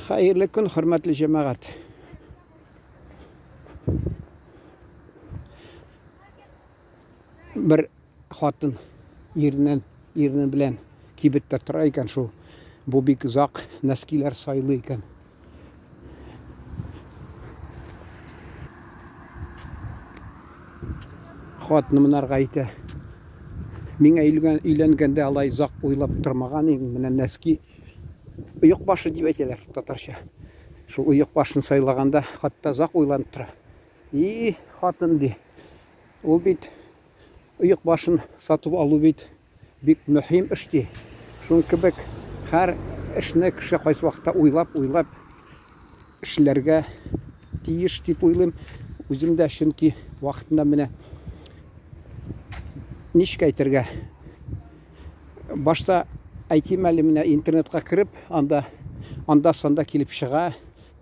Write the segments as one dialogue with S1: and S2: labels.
S1: Xayrlı kun, hürmetli cemaat. Bir xатын yerінен bilen kibette тұра екен, шул bu бик ұзақ нәскилер сайлы екен. Xатын мынарға айты, мен үйленгенде алай ұзақ ойлап тұрмаған ең, менен нәски ұйық башы деп айтелер татарша. Шул ұйық башын сайлағанда хатта ұзақ ойланып тұра. Xатын де, ол бейт ұйық башын сатып алу бейт бик мөһим іште. Шун кебек һәр эшне кеше кайсы вакытта уйлап эшләргә тиеш дип уйлыйм. Үзем дә чөнки вакытында менә ничек әйтергә. Башта әйтим әле менә интернетка кирип, анда санда килеп чыга.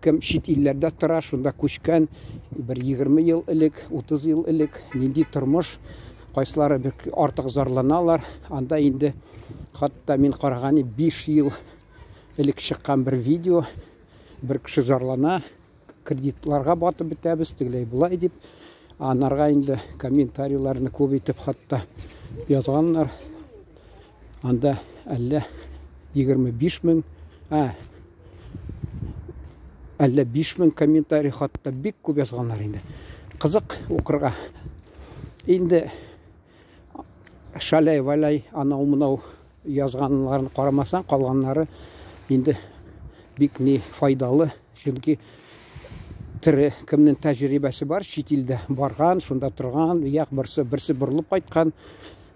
S1: Кем чит илләрдә тора, шунда күчкән, бер 20 ел элек, 30 ел элек нинди тормыш, кайсылары бик артык зарланалар. Анда инде хатта мин караганы 5 ел элек чыккан бер видео, бер кеше зарлана, кредитларга батып бетәбез, тегеләй булай дип. Анарга инде комментарийларны күбәйтеп хатта язганнар. Анда әллә 25 мең, әллә 5 мең комментарий хатта бик күп язганнар инде. Кызык укырга. Инде шалай-валай анау-мынау язганларын карамасаң, калганнары инде бик не файдалы. Чөнки тире кемнең тәҗрибәсе бар, чит илдә барган, шунда торган, берсе борылып кайткан,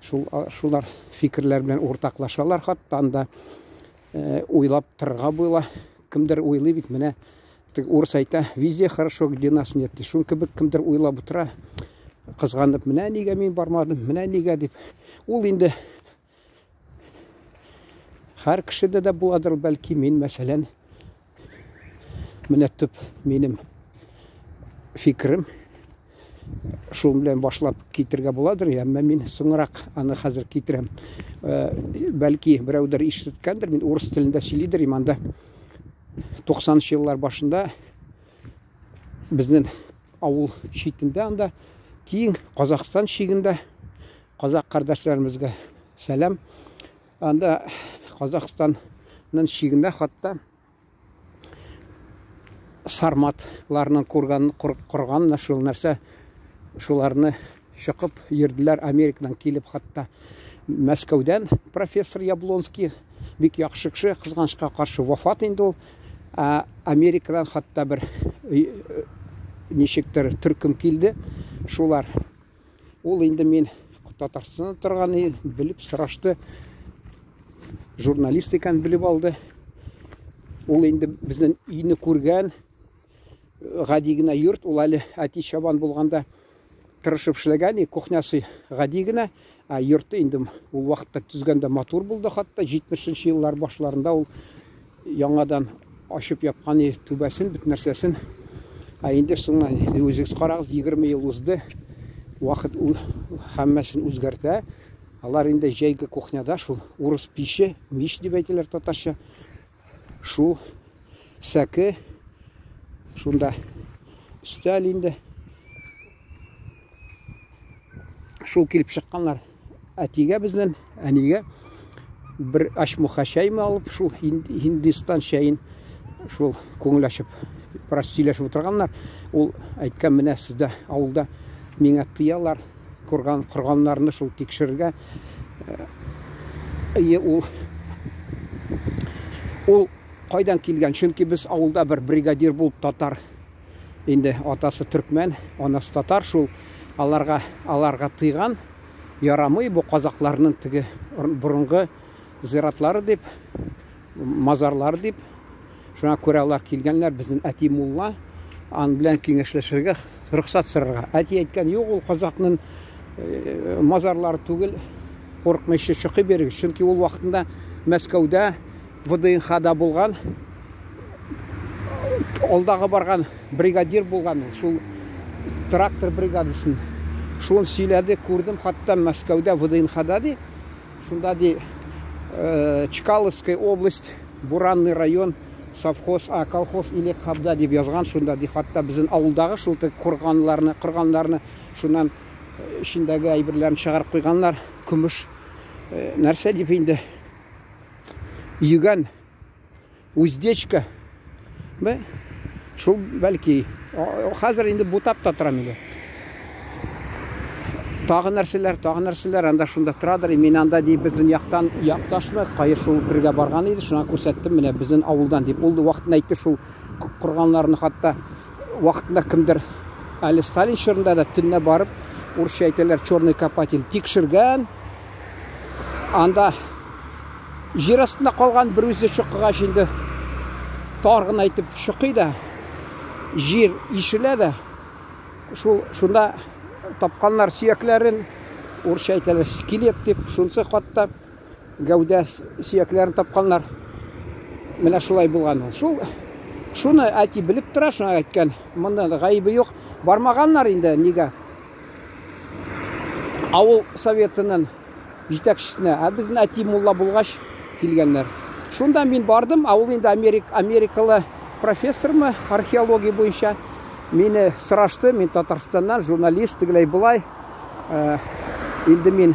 S1: шулар фикерләр белән уртаклашалар. Хатта анда уйлап торырга буйла. Кемдер уйлый бит, менә урыс әйтә, везде хорошо, где нас нет. Шун кебек кемдер уйлап утыра, кызганып, менә нигә мин бармадым, менә нигә дип. Ул инде һәр кешедә дә буладыр, бәлки мин мәсәлән, менә төп минем фикерем шул белән башлап китергә буладыр, әмма мин соңрак аны хәзер китерәм. Бәлки берәүдер ишеткәндер, мин урыс телендә сөйлидер, анда 90-нчы еллар башында безнең авыл читендә, анда киң Казакстан чигендә казак кардәшләребезгә сәлам. Анда Казакстанның чигендә хатта сарматларның курган шул нәрсә, шуларны чыгып йөрделәр Америкадан килеп, хатта Мәскәүдән профессор Яблонский, бик яхшы кеше, кызганычка каршы вафат инде ул. Америкадан хатта бер ничектер төркем килде. Шулар. Ул инде мин Татарстанда торганы белеп сорашты. Журналист икән белеп алды. Ул инде безнең үйне күргән, гади генә йорт, ул әле әти чабан булганда тырышып эшләгән, кухнясы гади генә, йорты инде ул вакытта төзгәндә матур булды. Хатта 70-нче еллар башларында ул яңадан ачып япкан түбәсен, бит нәрсәсен. Инде соңнан үзегез карагыз, 20 ел узды. Вакыт ул һәммәсен үзгәртә. Алар инде җәйге кухняда шул урыс пише, мич дип әйтәләр татарча. Шул сәке, шунда өстәл инде. Шул килеп чыкканнар. Әтигә безнең, әнигә бер ашмуха чәйме алып, шул Һиндстан чәен шул күңеләшеп, бераз сөйләшеп утырганнар. Ул әйткән, менә сездә авылда миңа тыялар, курганнарны шул тикшерергә. Ул кайдан килгән? Чөнки без авылда бер бригадир булып татар, инде атасы төркмән, анасы татар, шул аларга тыйган, ярамый бу казакларның теге борынгы зиратлары дип, мазарлары дип. Шуңа күрә алар килгәннәр, безнең әти мулла, ан белән киңәшләшергә, рөхсәт сорарга. Әти әйткән, юк, ул казакның мазарлары түгел, курыкмыйча чыгып бирегез. Чөнки ул вакытында Мәскәүдә ВДНХда булган, алдагы барган бригадир булган, шул трактор бригадасын. Шул сөйләде, күрдем, хатта Мәскәүдә ВДНХда ди, шунда ди Чкаловская область, Буранный район, совхоз, колхоз Илек Хабда деп язған, шунда ди хатта біздің ауылдағы шулты құрғанларны шунан ішіндегі әйбірлерін шығарып қойғанлар, күміш нәрсе деп енді үйген уздечка бе шул бәлки қазір енді бұтапта тұрам енді тағы нәрселер анда шунда тұрадыр. Мен анда дей біздің яқтан яқташмы қайыр шул бірге барған еді, шуна көрсеттім міне біздің ауылдан деп. Ол уақытын айтты, шул құрғанларны хатта уақытында кімдір әлі Сталин шырында да түнне барып орысша айтылар черный копатель текшірген. Анда жер астында қалған бір өзі шұқыға şimdi тарғын айтып шұқиды, жер ишіледі. Шунда тапқанлар сүйеклерін, орысша айтылар скелет деп, шунсы қатта гәудә сүйеклерін тапқанлар. Міне шулай болған. Шуны әти біліп тұра, шуна айтқан. Мұнда ғайыбы жоқ. Бармағанлар енді неге? Ауыл советінің жетекшісіне, біздің әти молла болғаш келгенлер. Шунда мен бардым, ауыл енді америкалы профессормы археология бойынша. Мені сұрашты, мен Татарстаннан журналист тігілей бұлай. Енді мен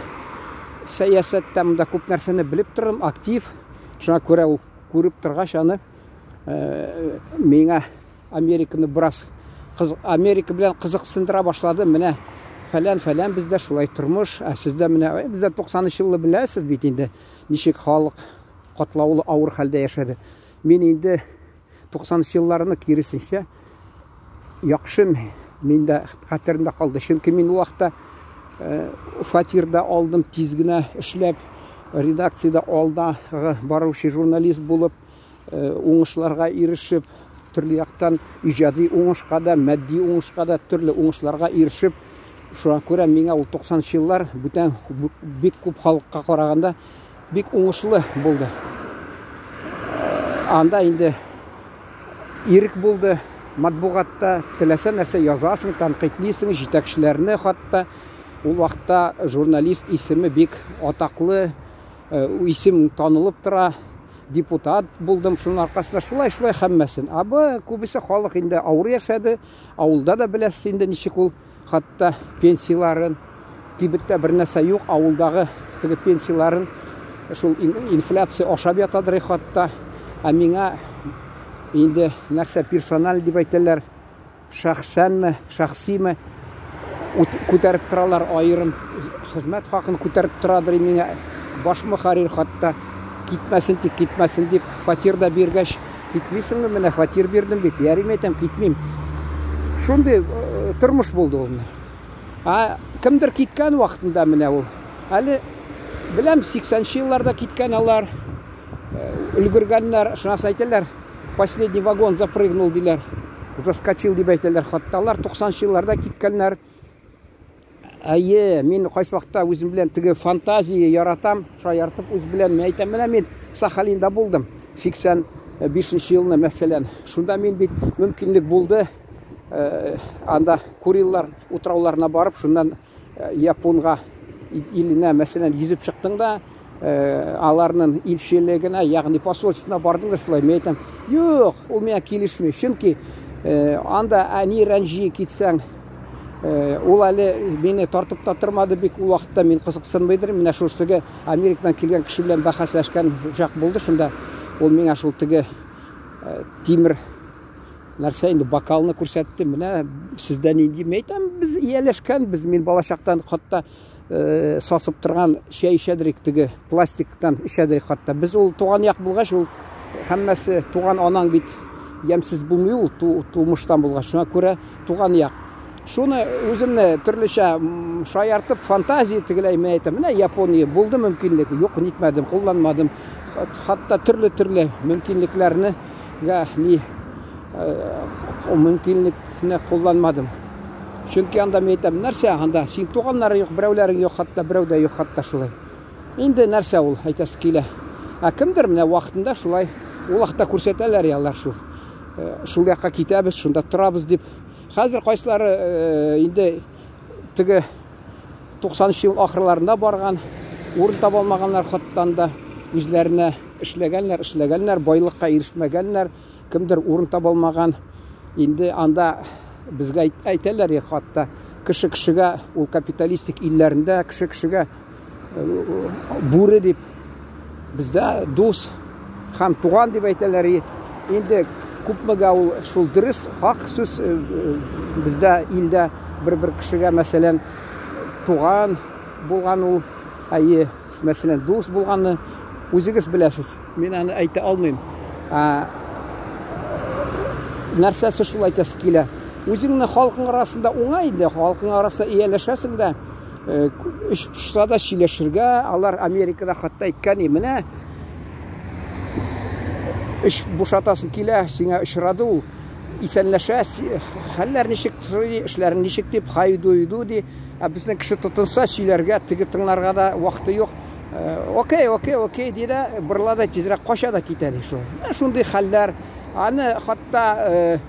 S1: саясатта мұнда көп нәрсені біліп тұрым, актив. Шуна көре ол көріп тұрғаш аны меңа Американы біраз Америка білен қызықсындыра башлады. Міне фәлән бізде шулай тұрмыш, сізде міне бізде 90-шы жылы білесіз бейт енді нешек халық қотлаулы ауыр халде яшады. Мен енді 90-шы жылларыны керісінше яқшым менде қатарында қалды. Чөнки мен уақытта фатирда алдым, тизгіні ішлеп, редакцияда алдағы барушы журналист болып, оңышларға ерішіп, түрлі яқтан ижади оңышқа да, мәдди оңышқа да, түрлі оңышларға ерішіп, шуға көре меңа ол 90-шы жыллар бүтән бек көп халыққа қарағанда бек оңышлы болды. Анда енді ерік болды. Матбуғатта тіләсә нәрсе язасың, танқитлисің, жетекшілеріне хатта. Ол вақытта журналист исімі бек атақлы, исім танылып тұра, депутат болдым. Шының арқасында шулай хәммәсін. Абы көбісі халық енді ауыр яшады, ауылда да біләсіз енді нешек ол хатта пенсияларын, кибітті бір нәрсе жоқ, ауылдағы пенсияларын шул инфляция ашап ятадыр хатта. Миңа енді нәрсе персональ деп айтылар, шақсанмы, шақсимы көтәріп тұралар, айырым қызмет хақын көтәріп тұрадыр. Миңа башмы харир хатта кетмәсін деп фатирда бергәш, кетмейсің ме, міне фатир бердім бет, ярым айтам, кетмейм. Шундай тұрмыш болды ол. Кімдір кеткен уақытында міне ол. Әлі білем 80-ші жылларда кеткен алар, үлгіргенлер, шынасын айтылар, последний вагон запрыгнул дилер, заскочил деп айтылар хатталар. 90-шы жылларда кеткенлер. Мен қайсы уақытта өзім білен тігі фантазия яратам, шаяртып өз білен мен айтам, мен Сахалинда болдым 85-ші жылына мәселен. Шунда мен бет мүмкінлік болды, анда Курилар утрауларына барып, шундан Японға иліне мәселен езіп шықтың да, аларның илшелігіне, яғни посольствосына бардың да шылай. Мен айтам, жоқ, ол мен келішме. Чөнки анда әне рәнжие кетсең, ол әлі мені тартып та тұрмады бек. Ол уақытта мен қызықсынбайдыр. Мен ашылшығы Америкадан келген кіші білен бақаслашқан жақ болды. Шында ол мен ашылтығы темір нәрсе енді бокалны көрсетті. Міне сізден енді мен айтам, біз иелешкен, біз мен бала шақтан қатта сасып тұрған шай ішәдірек тігі пластиктан ішәдірек қатта. Біз ол туған яқ болғаш, ол әммәсі туған анаң бет емсіз болмай, ол туымыштан болғаш. Шуна көре туған яқ. Шуны өзімні түрліше шаяртып фантазия тігілей мен айтам. Міне Япония болды мүмкінлігі, жоқ нетмәдім, қолданмадым. Хатта түрлі мүмкінліклеріні мүмкінлікіне қолданмадым. Чөнки анда мен айтам, нәрсе анда сен туғанлары жоқ, біреулерің жоқ, хатта біреуде жоқ, хатта шулай. Енді нәрсе ол айтасы келе. Кімдір міне уақытында шулай ол уақытта көрсетелер ялар шул жаққа кетеміз, шунда тұрабыз деп. Қазір қайсылары енді тігі 90-шы жыл ақырларында барған, орын таба алмағанлар хаттанда. үзләренә эшләгәннәр, байлыкка ирешмәгәннәр, кемдер урын таба алмаган. Инде анда безгә әйтәләр, хатта кеше-кешегә, ул капиталистик илләрендә кеше-кешегә бүре дип, бездә дус һәм туган дип әйтәләр. Инде күпмегә ул шул дөрес, хак сүз. Бездә илдә бер кешегә, мәсәлән, туган булган ул, мәсәлән, дус булганны үзегез беләсез. Мин аны әйтә алмыйм. Нәрсәсе шул әйтәсе килә. Үзеңне халкың арасында уңай инде, халкың арасында ияләшәсең дә, эш пошса да сөйләшергә. Алар Америкада хатта әйткән, менә эш бушатасың килә, сиңа очрады ул, исәнләшә, хәлләр ничек, эшләрең ничек дип, хайду ди. Безнең кеше тотынса сөйләргә, теге тыңларга да вакыты юк. Окей ди дә, бырла да тизрәк кача да китә ди шул. Шундый хәлләр. Аны хатта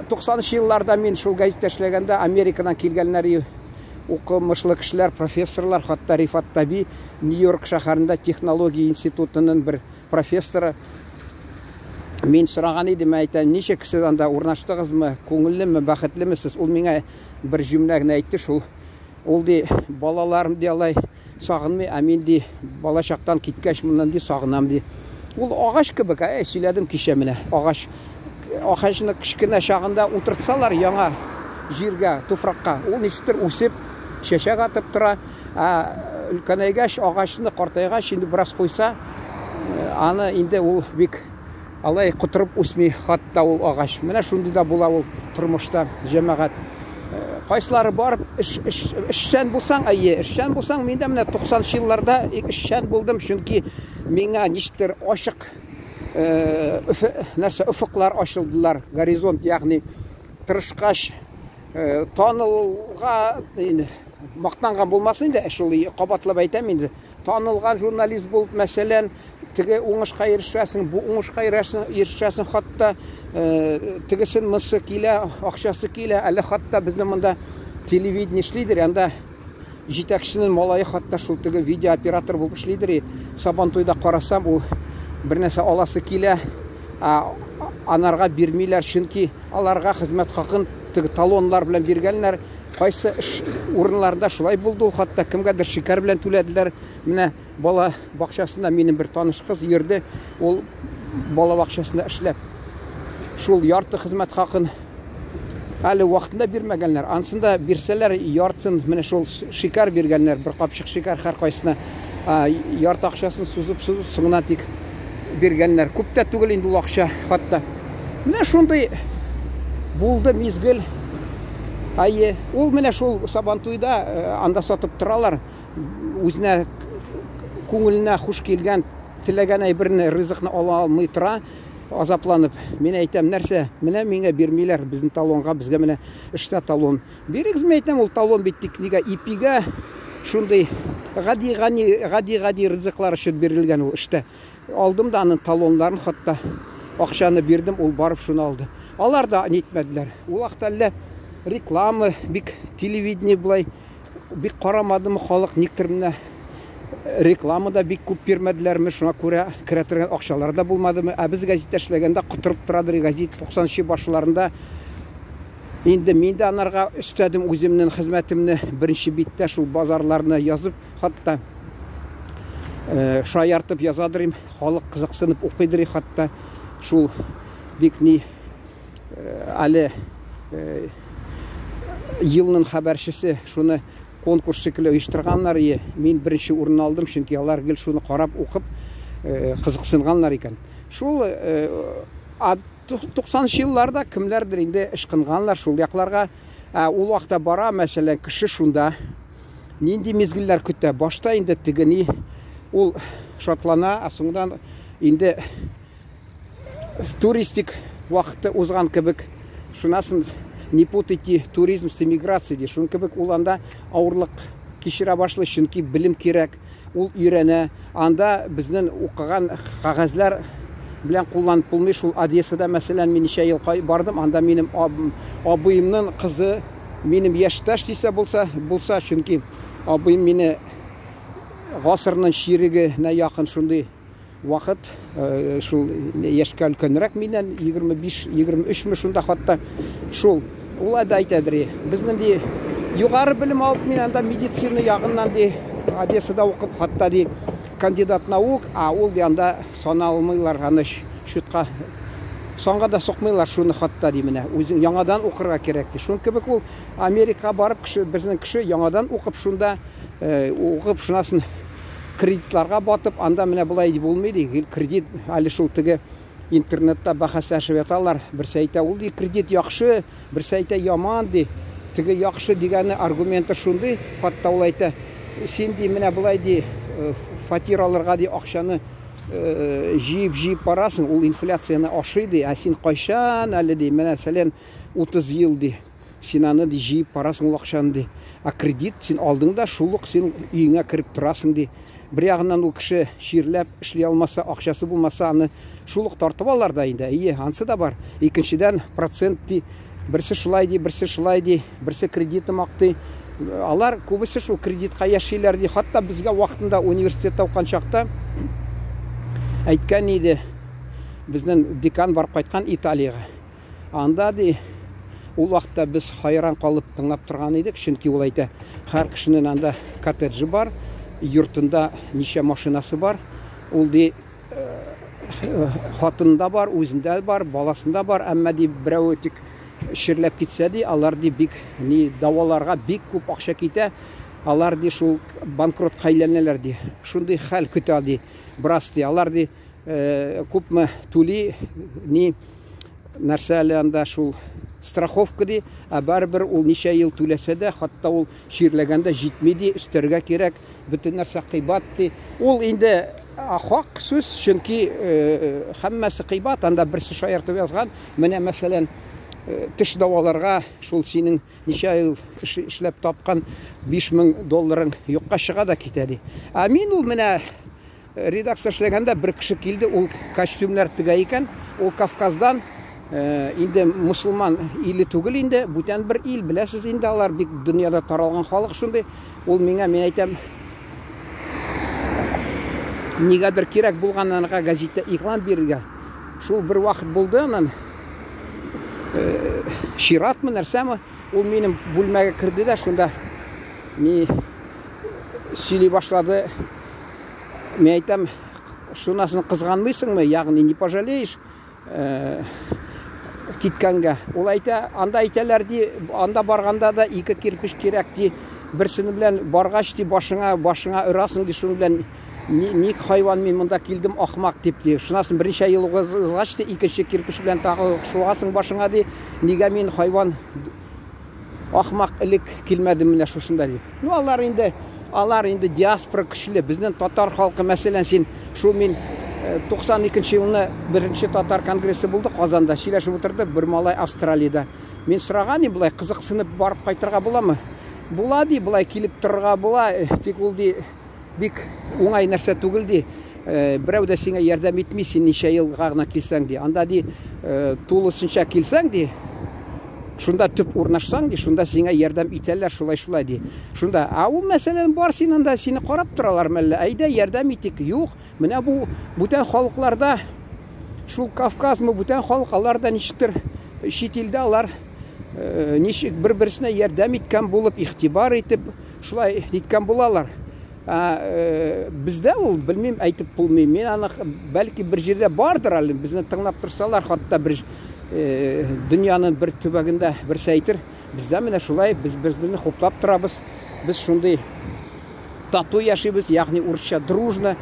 S1: 90-нчы елларда мин шул газетта эшләгәндә Америкадан килгәннәр, укымышлы кешеләр, профессорлар, хатта Рифат Таби, Нью-Йорк шәһәрендә технология институтының бер профессоры. Мин сораган идем, әйтә, ничек сез анда урнаштыгызмы, күңеллеме, бәхетлеме сез? Ул миңа бер җөмлә генә әйтте шул. Ул ди, балаларым ди алай сагынмый, мин ди бала чактан киткәч моннан ди сагынам ди. Ул агач кебек, сөйләдем кичә менә. Агачны кичкенә чагында утыртсалар яңа җиргә, туфракка, ул ничектер үсеп, чәчәк атып тора. Өлкәнәйгәч, агачны картайгач, инде бераз куйса, аны инде ул бик алай кутырып үсми, хатта ул агач. Менә шундый да була ул тормышта, җәмәгать. Кайсылары барып эшчән булсаң, эшчән булсаң, мин дә менә 90-нчы елларда эшчән булдым, чөнки миңа ничектер ачык нәрсә уфыклар ачылдылар, горизонт, ягъни тырышкач танылга, мактанган булмасын инде, шул кабатлап әйтәм инде. Танылган журналист булып, мәсәлән, теге уңышка ирешәсең, бу уңышка ирешәсең, хатта тегесен мысы килә, акчасы килә, әле хатта безнең монда телевидение эшлидер, анда җитәкченең малае хатта шул теге видеооператор булып эшлидер. Сабантуйда карасам, ул бер нәрсә аласы килә, анарга бирмиләр, чөнки аларга хезмәт хакын теге талоннар белән биргәннәр. Кайсы урыннарда шулай булды, хатта кемгәдер шикәр белән түләделәр. Менә бала бакчасында минем бер таныш кыз йөрде, ул бала бакчасында эшләп. Шул ярты хезмәт хакын әле вакытында бирмәгәннәр. Ансында бирсәләр, яртысын менә шул шикәр биргәннәр, бер капчык шикәр һәр кайсына. Ярты акчасын сузып соңына тик биргәннәр. Күп тә түгел инде ул акча, хатта. Менә шундый булды мизгел. Ул менә шул Сабантуйда анда сатып торалар. Үзенә күңеленә хуш килгән, теләгән әйберне, ризыкны ала алмый тора, азапланып. Мин әйтәм, нәрсә? Менә миңа бирмиләр безнең талонга, безгә менә эштә талон. Бирегез, мен әйтәм, ул талон бит тик нигә ипигә шундый гади ризыклар өчен бирелгән ул эштә. Алдым да аның талонларын, хатта акчаны бирдем, ул барып шуны алды. Алар да нитмәделәр. Ул вакытта әллә реклама, бик телевидение булай, бик карамадымы халык, никтер менә рекламада бик күп бирмәделәрме, шуңа күрә керә торган акчалар да булмадымы. Без газетта эшләгәндә кутырып торадыр газет 90-нчы башларында. Инде мин дә анарга өстәдем үземнең хезмәтемне, беренче биттә шул базарларны язып, хатта шаяртып язадырым, халык кызыксынып укыйдыр, хатта шул бик ни әле елның хәбәрчесе шуны конкурс шикелле оештырганнар. Мин беренче урын алдым, чөнки алар гел шуны карап укып кызыксынганнар икән. Шул 90-нчы елларда кемләрдер инде ышкынганлар шул якларга. Ул вакытта бара, мәсәлән, кеше шунда нинди мизгелләр көтә. Башта инде тигени ул шатлана, соңдан инде туристик вакыты узган кебек, шунасын не путайте туризм с эмиграцией. Шун кебек ул анда авырлык кичерә башлый, чөнки билим кирәк, ул өйрәнә. Анда безнең укыган кагазлар белән кулланып булмый. Шул Одессада, мәсәлән, мин ничә ел бардым, анда минем абыемның кызы минем яшьтәш дисә булса, чөнки абыем мине гасырның ширигенә якын шундый вакыт шул яшькә өлкәнрәк миннән 25-23 шунда хатта шул улай да әйтәдер. Безнең ди югары белем алып мин анда медицина ягыннан ди Одессада укып хатта ди кандидат наук, ул ди анда саналмыйлар аны шутка соңга да сукмыйлар шуны хатта ди менә үзең яңадан укырга кирәк ди. Шун кебек ул Америкага барып кеше безнең кеше яңадан укып шунда укып шунасын кредитларга батып анда менә булай дип булмый ди. Кредит әле шул теге интернетта бәхәсләшеп яталар. Берсе әйтә ул ди кредит яхшы, берсе әйтә яман ди. Теге яхшы дигәне аргументы шундый, хатта ул әйтә син ди менә булай ди фатир алырга ди акчаны җыеп барасың, ул инфляцияны ашый ди, син кайчан әле ди менә сәлен 30 ел ди син аны ди җыеп барасың ул акчаны ди. Кредит син алдың да шул ук син өеңә кирип торасың ди. Бер ягыннан ул кеше ширләп эшли алмаса, акчасы булмаса, аны шул ук тартып алар да инде. Ансы да бар. Икенчедән процент ди, берсе шулай ди, берсе шулай ди, берсе кредитым акты. Алар күбесе шул кредитка яшиләр ди. Хатта безгә вакытында университетта укыган чакта әйткән иде. Безнең декан барып кайткан Италиягә. Анда ди ул вакытта без хайран калып тыңлап торган идек, чөнки ул әйтә, һәр кешенең анда коттеджы бар, йортында ничә машинасы бар. Ул ди хатында бар, үзендә бар, баласында бар, әмма ди берәү тик ширләп китсә ди, алар ди бик даваларга бик күп акча китә. Алар ди шул банкротка әйләнәләр ди. Шундый хәл көтә ди. Брас ди, алар ди күпме түли нәрсә әле анда шул страховка ди, барыбер ул ничә ел түләсә дә, хатта ул ширләгәндә җитми ди, өстәргә кирәк, бөтен нәрсә кыйбат ди. Ул инде хак сүз, чөнки һәммәсе кыйбат, анда берсе шаяртып язган. Менә мәсәлән теш даваларга шул синең ничә ел эшләп тапкан $5000 юкка чыга да китә ди. Мин ул менә редакция эшләгәндә бер кеше килде, ул костюмнар тегә икән, ул Кавказдан, инде мусулман иле түгел инде, бүтән бер ил, беләсез инде, алар бик дөньяда таралган халык шундый. Ул миңа, мен әйтәм, нигәдер кирәк булганнарга газетта игълан бирергә. Шул бер вакыт булды, анан ширатмы нәрсәме, ул минем бүлмәгә керде дә, шунда ни сөйли башлады. Мен әйтәм, шунасын кызганмыйсыңмы, ягъни не пожалеешь киткәнгә. Ул әйтә, анда әйтәләр ди, анда барганда да 2 кирпич кирәк ди, берсене белән баргач ди башыңа ырасың ди, шуның белән ник хайван мин монда килдем ахмак дип ди. Шунасын берничә ел узгач ди, икенче кирпич белән тагы шугасың башыңа ди, нигә мин хайван ахмак элек килмәдем менә шушында дип. Алар инде диаспора кешеле, безнең татар халкы, мәсәлән, син шул мин 92 елны беренче татар конгрессы булды Казанда, сөйләшеп утырды бер малай Австралиядә. Мин сораган идем, булай кызыксынып барып кайтырга буламы? Була ди, булай килеп торырга була, тик ул ди бик уңай нәрсә түгел ди. Берәү дә сиңа ярдәм итми, син ничә елга гына килсәң ди. Анда ди тулысынча килсәң ди, шунда төп урнашсаң ди, шунда сиңа ярдәм итәләр, шулай ди. Шунда, ул мәсәлән бар, син анда сине карап торалар мәллә, әйдә ярдәм итик. Юк, менә бу бүтән халыкларда, шул Кавказмы, бүтән халык, аларда ничектер чит илдә алар ничек бер-берсенә ярдәм иткән булып, игътибар итеп, шулай иткән булалар. Бездә ул, белмим, әйтеп булмый. Мен аны бәлки бер җирдә бардыр әле, безне тыңлап торсалар, хатта бер дөньяның бер төбәгендә берсе әйтер. Бездә менә шулай, без безне хуплап торабыз. Без шундый тату яшибез, ягъни урысча дружно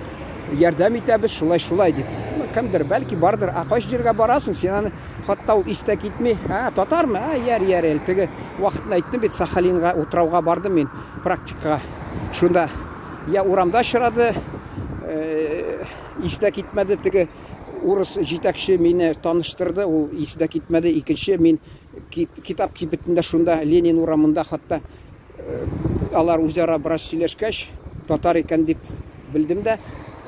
S1: ярдәм итәбез, шулай дип. Кемдер, бәлки бардыр. Кайсы җиргә барасың, син аны хатта ул истә китми. Татармы? Яр, теге вакытны әйттем бит, Сахалинга утрауга бардым мин практикага. Шунда я урамда чырады, истә китмәде, теге урыс җитәкче мине таныштырды, ул истә китмәде. Икенче мин китап кибетендә шунда Ленин урамында хатта алар үзара бераз сөйләшкәч, татар икән дип белдем дә,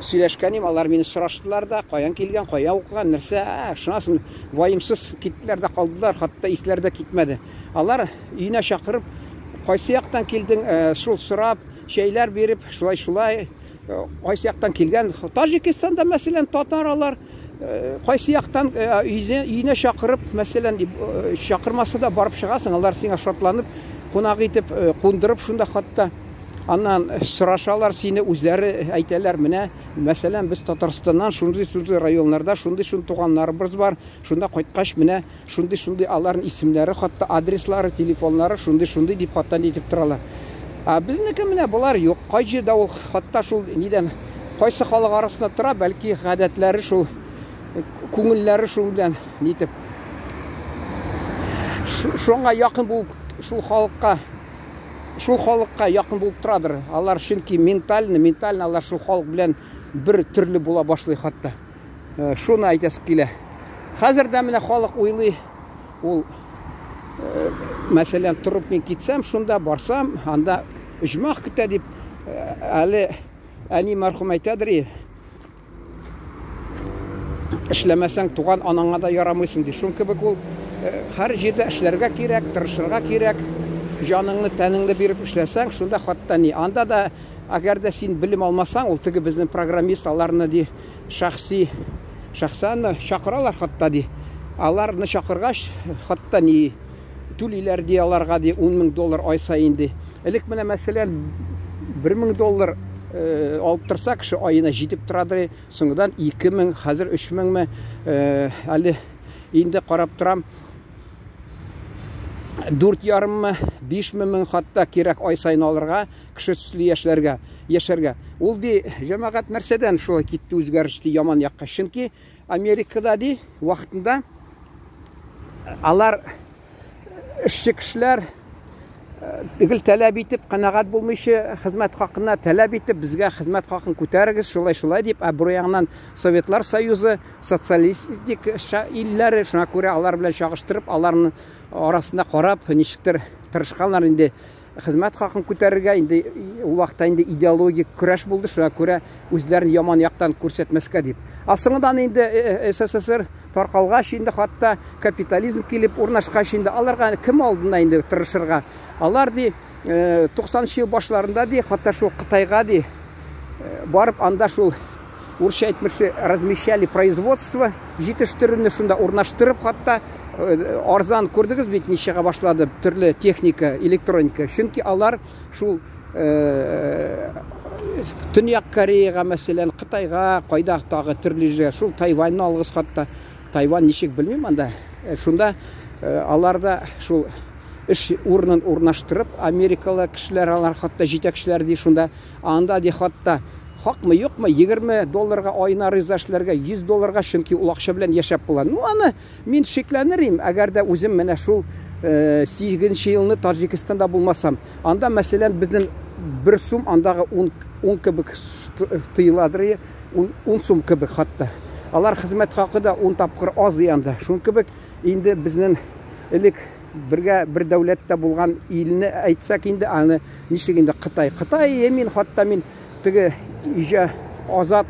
S1: сөйләшкәнем, алар мине сораштылар да, каян килгән, кая укыган, нәрсә, шунасын ваемсыз киттеләр дә калдылар, хатта исләр дә китмәде. Алар өенә чакырып, кайсы яктан килдең, шул сорап, чәйләр биреп, шулай кайсы яктан килгән, Таҗикстанда мәсәлән татарлар кайсы яктан өенә чакырып, мәсәлән чакырмаса да барып чыгасың, алар сиңа шатланып, кунак итеп кундырып, шунда хатта аннан сорашалар сине, үзләре әйтәләр, менә мәсәлән без Татарстаннан шундый районнарда шундый туганнарыбыз бар, шунда кайткач менә шундый аларның исемнәре, хатта адреслары, телефоннары шундый дип хатта әйтеп торалар. Безнеке менә булар юк, кай җирдә ул хатта шул нидән кайсы халык арасында тора, бәлки гадәтләре шул, күңелләре шул белән нитеп шуңа якын булып, шул халыкка якын булып торадыр. Алар чөнки ментально алар шул халык белән бер төрле була башлый хатта. Шуны әйтәсе килә. Хәзер дә менә халык уйлый, ул мәсәлән торып мин китсәм, шунда барсам, анда оҗмах көтә дип, әле әни мәрхүм әйтәдер, эшләмәсәң туган анаңа да ярамыйсың ди. Шуң кебек ул һәр җирдә эшләргә кирәк, тырышырга кирәк. Җаныңны, тәнеңне биреп эшләсәң, шунда хатта ни. Анда да әгәр дә син белем алмасаң, ул теге безнең программист аларны ди шәхсән чакыралар хатта ди. Аларны чакыргач, хатта ни түлиләр ди аларга ди $10,000 ай сайын ди. Элек менә мәсәлән $1,000 алып торса, кеше аена җитеп торадыр. Соңгыдан 2,000, хәзер 3,000 әле инде карап торам. 4,5 5,000 хатта кирәк ай сайын алырга, кеше төсле яшәргә. Ул ди җәмәгать нәрсәдән шулай китте, үзгәреште яман якка. Чөнки Америкада ди вакытында алар эшче кешеләр тигел таләп итеп, канагать булмыйча хезмәт хакына таләп итеп, безгә хезмәт хакын күтәрегез, шулай дип, бу ягыннан Советлар Союзы, социалистик илләре, шуңа күрә алар белән чагыштырып, аларның арасында карап, ничектер тырышканнар инде хезмәт хакын күтәрергә, инде ул вакытта инде идеологик көрәш булды, шуңа күрә үзләрен яман яктан күрсәтмәскә дип. Соңыннан инде СССР таркалгач, инде хатта капитализм килеп урнашкач, инде аларга кем алдына инде тырышырга. Алар ди 90-нчы ел башларында ди, хатта шул Кытайга ди барып, анда шул урысча әйтмешчә размещали производство, җитештерүне шунда урнаштырып, хатта арзан күрдегез бит ничәгә башлады төрле техника, электроника. Чөнки алар шул Төньяк Кореяга, мәсәлән, Кытайга, кайда тагы төрле җиргә, шул Тайваньны алгыз, хатта Тайвань ничек белмим анда. Шунда аларда шул эш урынын урнаштырып, Америкалы кешеләр, алар хатта җитәкчеләр ди, шунда анда ди хатта хакмы юкмы $20 айына риза эшләргә, $100, чөнки ул акча белән яшәп була. Ну аны мин шикләнерим, әгәр дә үзем менә шул 8нче елны Таҗикстанда булмасам. Анда мәсәлән безнең 1 сум, андагы 10 кебек тыйладыр, 10 сум кебек хатта. Алар хезмәт хакы да 10 тапкыр аз янда. Шун кебек инде безнең элек бер дәүләттә булган илне әйтсәк, инде аны ничек инде Кытай, мин хатта мин теге Азат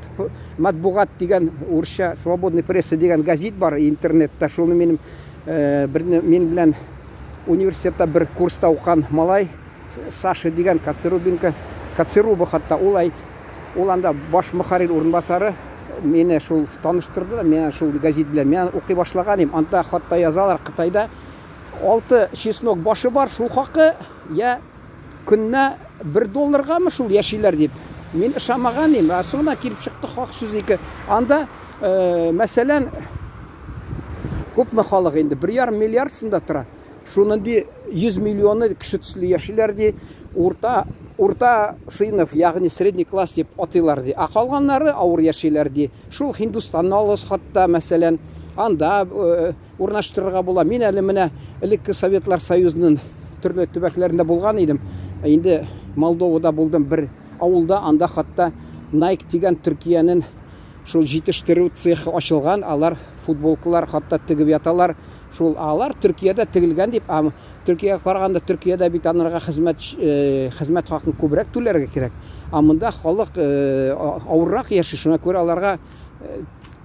S1: матбугат дигән, урысча свободный пресса дигән газет бар интернетта. Шуны мин белән университетта бер курста укыган малай, Саша дигән Кацеруба хатта ул анда баш мөхәррир урынбасары мине шул таныштырды да, мен шул газет белән мен укый башлаганым. Анда хатта язалар, Кытайда 6 чеснок башы бар, шул хакы я көннә $1 шул яшиләр дип. Мин ышанмаганым, соңына килеп чыкты хак сүз. Анда мәсәлән күпме халык инде 1,5 миллиард шунда тора. Шуның ди 100 миллионы кеше төсле яшиләр ди, урта сыйныф, ягъни средний класс дип атыйлар ди. Калганнары авыр яшиләр ди. Шул Һиндустанны алыс хатта мәсәлән анда урнаштырырга була. Мин әле менә элекке Советлар Союзының төрле төбәкләрендә булган идем. Инде Молдовада булдым, бер авылда, анда хатта Nike дигән Төркиянең шул җитештерү цехы ачылган, алар футболкалар хатта тегеп яталар. Шул алар Төркиядә тегелгән дип, Төркиягә караганда Төркиядә бит анарга хезмәт хакын күбрәк түләргә кирәк. Монда халык авыррак яши, шуңа күрә аларга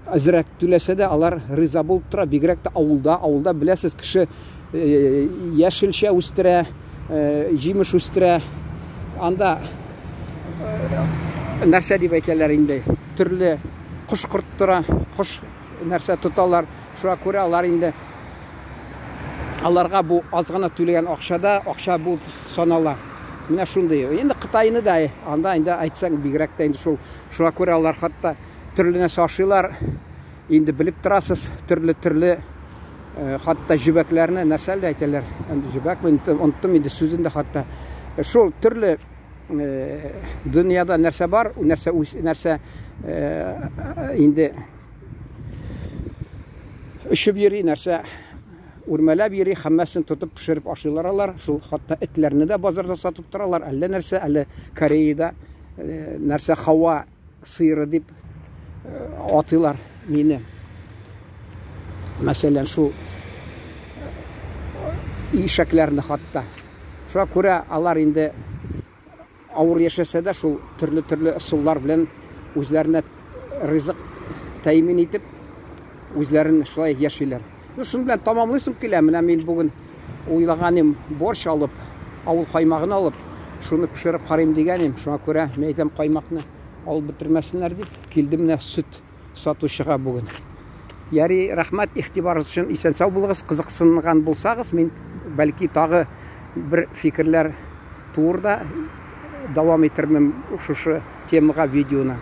S1: азрак түләсә дә алар риза булып тора. Бигрәк тә авылда беләсез, кеше яшелчә үстерә, җимеш үстерә. Анда нәрсә дип әйтәләр инде, төрле кош корттыра, кош нәрсә тоталар. Шуңа күрә алар инде аларга бу аз гына түләгән акча бу санала. Менә шундый. Инде Кытайны да анда инде әйтсәң бигрәк тә инде шул. Шуңа күрә алар хатта төрле нәрсә ашыйлар. Инде белеп торасыз, төрле хатта җүбәкләрне нәрсә дә әйтәләр. Инде җүбәк оныттым инде сүзен дә хатта. Шул төрле дөньяда нәрсә бар, нәрсә инде өшеп йөри, нәрсә үрмәләп йөри, һәммәсен тотып пешереп ашыйлар алар. Шул хатта этләрне дә базарда сатып торалар. Әллә нәрсә, әле Кореяда нәрсә хава сыйры дип атыйлар мине. Мәсәлән, шул ишәкләрне хатта. Шуңа күрә алар инде авыр яшәсә дә шул төрле ысуллар белән үзләренә ризык тәэмин итеп, үзләрен шулай яшиләр. Шуның белән тамамлыйсым килә. Менә мин бүген уйлаганым борщ алып, авыл каймагын алып, шуны пешереп карыйм дигәнем. Шуңа күрә мен әйтәм, каймакны алып бетермәсеннәр дип килдем менә сөт сатучыга бүген. Яри, рәхмәт, игътибарыгыз өчен. Исән-сау булыгыз. Кызыксынган булсагыз, мин бәлки тагы бер фикерләр турында дәвам иттермем шушы темага видеоны.